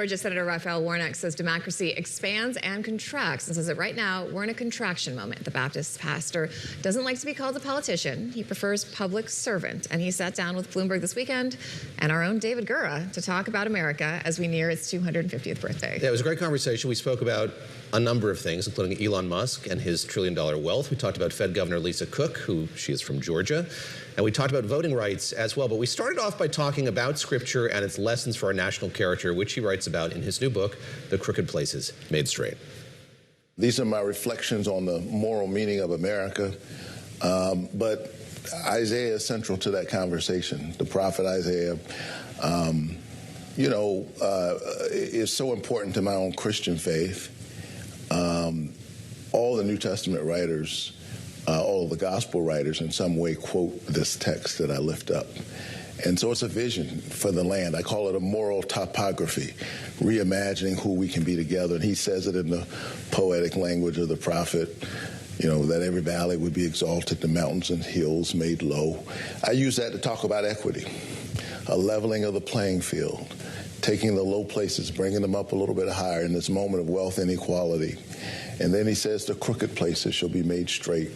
Georgia Senator Raphael Warnock says democracy expands and contracts and says that right now we're in a contraction moment. The Baptist pastor doesn't like to be called a politician. He prefers public servant. And he sat down with Bloomberg This Weekend and our own David Gura to talk about America as we near its 250th birthday. Yeah, it was a great conversation. We spoke about a number of things, including Elon Musk and his trillion-dollar wealth. We talked about Fed Governor Lisa Cook, who she is from Georgia. And we talked about voting rights as well. But we started off by talking about Scripture and its lessons for our national character, which he writes about in his new book, The Crooked Places Made Straight. These are my reflections on the moral meaning of America. But Isaiah is central to that conversation. The prophet Isaiah, is so important to my own Christian faith. All the New Testament writers, all of the gospel writers in some way quote this text that I lift up. And so it's a vision for the land. I call it a moral topography, reimagining who we can be together. And he says it in the poetic language of the prophet, that every valley would be exalted, the mountains and hills made low. I use that to talk about equity, a leveling of the playing field, taking the low places, bringing them up a little bit higher in this moment of wealth inequality. And then he says the crooked places shall be made straight.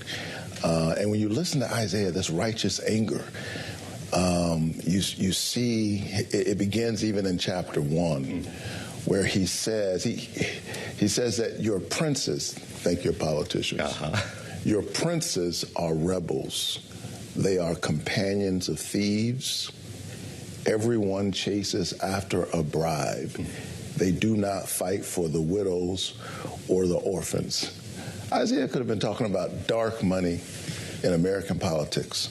And when you listen to Isaiah, this righteous anger, you see it begins even in chapter 1, where he says that your princes, thank your politicians, your princes are rebels. They are companions of thieves. Everyone chases after a bribe. They do not fight for the widows or the orphans. Isaiah could have been talking about dark money in American politics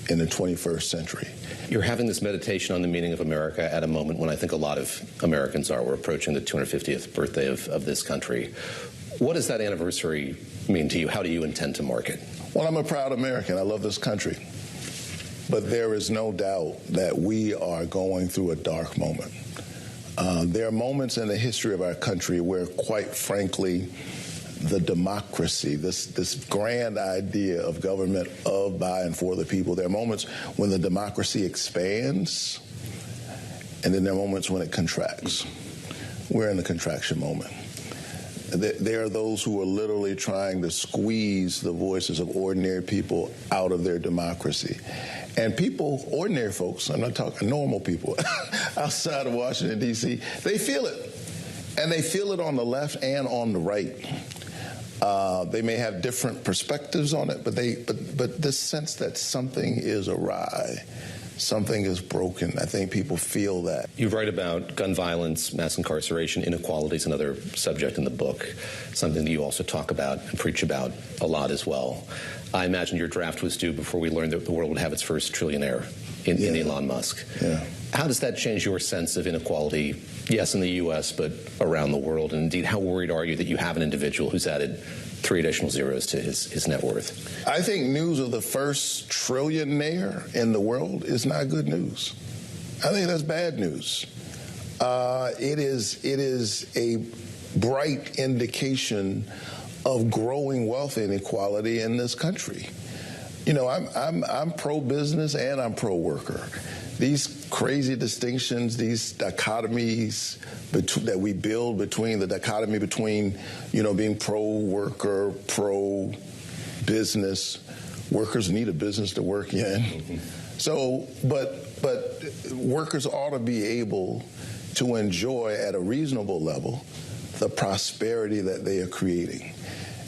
in the 21st century. You're having this meditation on the meaning of America at a moment when I think a lot of Americans are. We're approaching the 250th birthday of this country. What does that anniversary mean to you? How do you intend to mark it? Well, I'm a proud American. I love this country. But there is no doubt that we are going through a dark moment. There are moments in the history of our country where, quite frankly, the democracy, this grand idea of government of, by, and for the people, there are moments when the democracy expands, and then there are moments when it contracts. We're in the contraction moment. There are those who are literally trying to squeeze the voices of ordinary people out of their democracy. And people, ordinary folks, I'm not talking normal people, outside of Washington, D.C., they feel it. And they feel it on the left and on the right. They may have different perspectives on it, but this sense that something is awry, something is broken. I think people feel that. You write about gun violence, mass incarceration, inequalities, another subject in the book, something that you also talk about and preach about a lot as well. I imagine your draft was due before we learned that the world would have its first trillionaire in Elon Musk. Yeah. How does that change your sense of inequality, yes, in the U.S., but around the world? And indeed, how worried are you that you have an individual who's added 3 additional zeros to his net worth? I think news of the first trillionaire in the world is not good news. I think that's bad news. It is a bright indication of growing wealth inequality in this country. I'm pro-business and I'm pro-worker. These crazy distinctions, these dichotomies that we build between the dichotomy between, being pro-worker, pro-business. Workers need a business to work in. Mm-hmm. So, but workers ought to be able to enjoy at a reasonable level the prosperity that they are creating.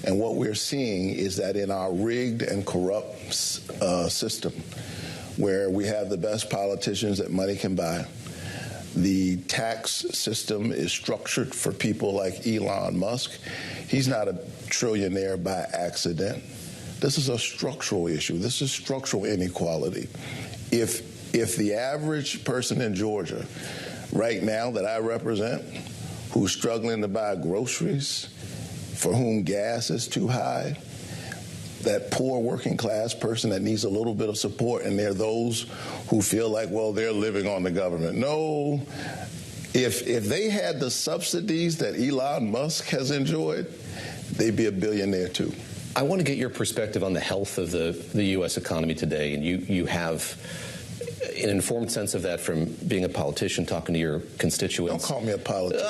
And what we're seeing is that in our rigged and corrupt system, where we have the best politicians that money can buy, the tax system is structured for people like Elon Musk. He's not a trillionaire by accident. This is a structural issue. This is structural inequality. If the average person in Georgia right now that I represent, who's struggling to buy groceries, for whom gas is too high, that poor working class person that needs a little bit of support, and there are those who feel like, well, they're living on the government. No, if they had the subsidies that Elon Musk has enjoyed, they'd be a billionaire too. I want to get your perspective on the health of the U.S. economy today, and you have an informed sense of that from being a politician, talking to your constituents? Don't call me a politician.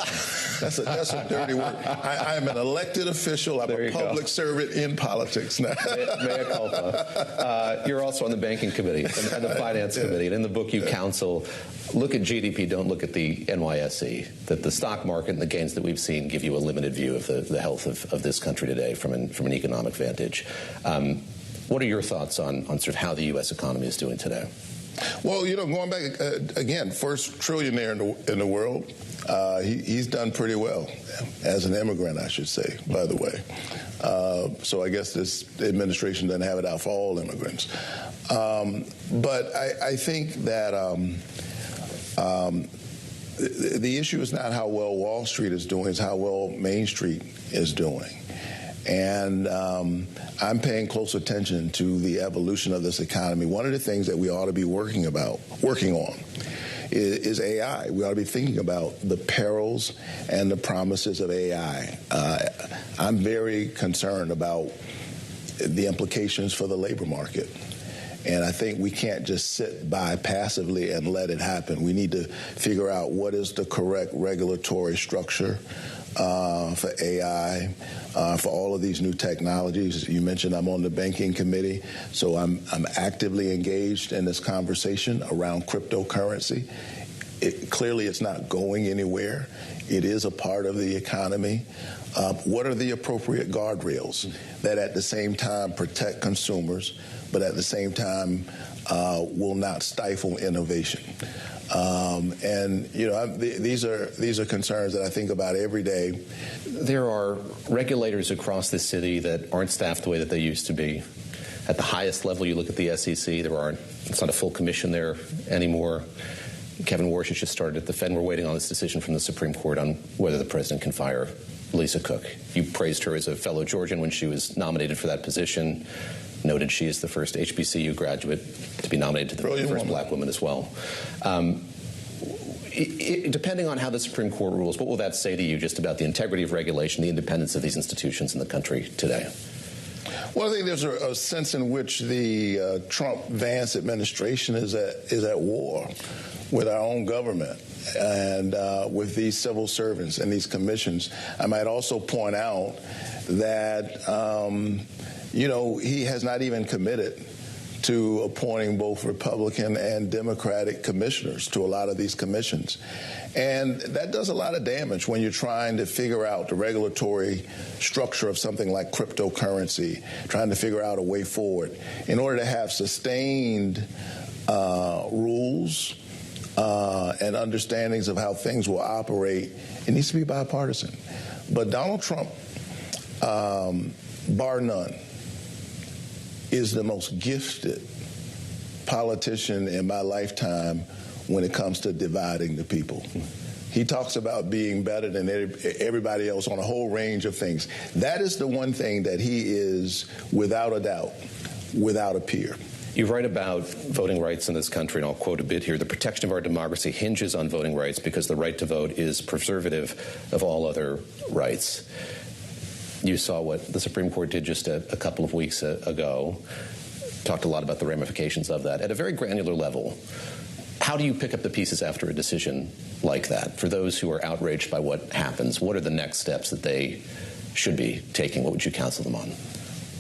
That's a dirty word. I am an elected official. I'm a public servant in politics now. Mea culpa. You're also on the banking committee and the finance committee. And in the book you counsel, look at GDP, don't look at the NYSE. That the stock market and the gains that we've seen give you a limited view of the health of this country today from an economic vantage. What are your thoughts on sort of how the U.S. economy is doing today? Well, going back again, first trillionaire in the world. He's done pretty well as an immigrant, I should say, by the way. So I guess this administration doesn't have it out for all immigrants. But I think that the issue is not how well Wall Street is doing, it's how well Main Street is doing. And I'm paying close attention to the evolution of this economy. One of the things that we ought to be working on is AI. We ought to be thinking about the perils and the promises of AI. I'm very concerned about the implications for the labor market. And I think we can't just sit by passively and let it happen. We need to figure out what is the correct regulatory structure for AI, for all of these new technologies. You mentioned I'm on the banking committee, so I'm actively engaged in this conversation around cryptocurrency. Clearly, it's not going anywhere. It is a part of the economy. What are the appropriate guardrails that at the same time protect consumers, but at the same time will not stifle innovation? These are concerns that I think about every day. There are regulators across this city that aren't staffed the way that they used to be. At the highest level, you look at the SEC, it's not a full commission there anymore. Kevin Warsh has just started at the Fed. We're waiting on this decision from the Supreme Court on whether the president can fire Lisa Cook. You praised her as a fellow Georgian when she was nominated for that position. Noted she is the first HBCU graduate to be nominated to the first black woman as well. Depending on how the Supreme Court rules, what will that say to you just about the integrity of regulation, the independence of these institutions in the country today? Well, I think there's a sense in which the Trump-Vance administration is at war with our own government and with these civil servants and these commissions. I might also point out that he has not even committed to appointing both Republican and Democratic commissioners to a lot of these commissions. And that does a lot of damage when you're trying to figure out the regulatory structure of something like cryptocurrency, trying to figure out a way forward. In order to have sustained rules and understandings of how things will operate, it needs to be bipartisan. But Donald Trump, bar none, is the most gifted politician in my lifetime when it comes to dividing the people. He talks about being better than everybody else on a whole range of things. That is the one thing that he is, without a doubt, without a peer. You write about voting rights in this country, and I'll quote a bit here. The protection of our democracy hinges on voting rights because the right to vote is preservative of all other rights. You saw what the Supreme Court did just a couple of weeks ago. Talked a lot about the ramifications of that. At a very granular level, how do you pick up the pieces after a decision like that? For those who are outraged by what happens, what are the next steps that they should be taking? What would you counsel them on?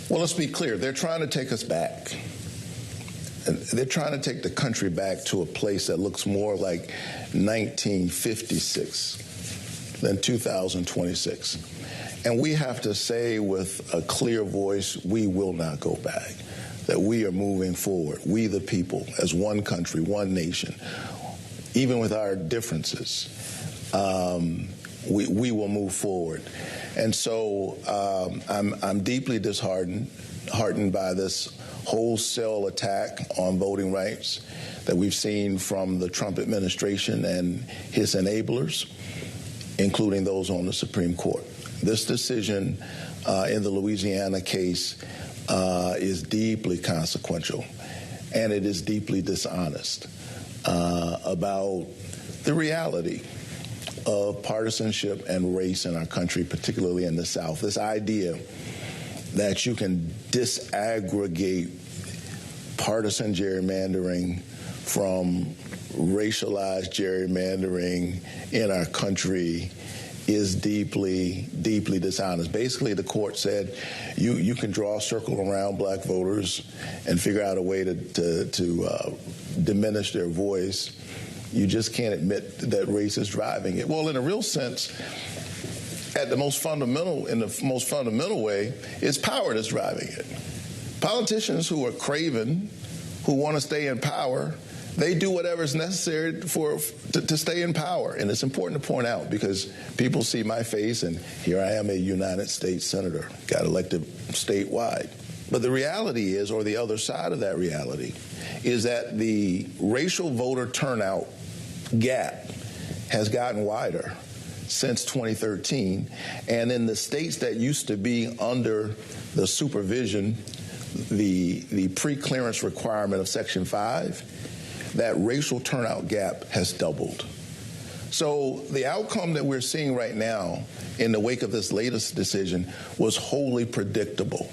Well, let's be clear. They're trying to take us back. They're trying to take the country back to a place that looks more like 1956 than 2026. And we have to say with a clear voice, we will not go back, that we are moving forward, we the people, as one country, one nation. Even with our differences, we will move forward. And so I'm deeply disheartened by this wholesale attack on voting rights that we've seen from the Trump administration and his enablers, including those on the Supreme Court. This decision in the Louisiana case is deeply consequential, and it is deeply dishonest about the reality of partisanship and race in our country, particularly in the South. This idea that you can disaggregate partisan gerrymandering from racialized gerrymandering in our country is deeply, deeply dishonest. Basically, the court said you can draw a circle around black voters and figure out a way to diminish their voice. You just can't admit that race is driving it. Well, in a real sense, in the most fundamental way, it's power that's driving it. Politicians who are craven, who want to stay in power, they do whatever is necessary to stay in power. And it's important to point out because people see my face and here I am, a United States Senator, got elected statewide. But the reality is, or the other side of that reality, is that the racial voter turnout gap has gotten wider since 2013. And in the states that used to be under the supervision, the pre-clearance requirement of Section 5, that racial turnout gap has doubled. So the outcome that we're seeing right now in the wake of this latest decision was wholly predictable.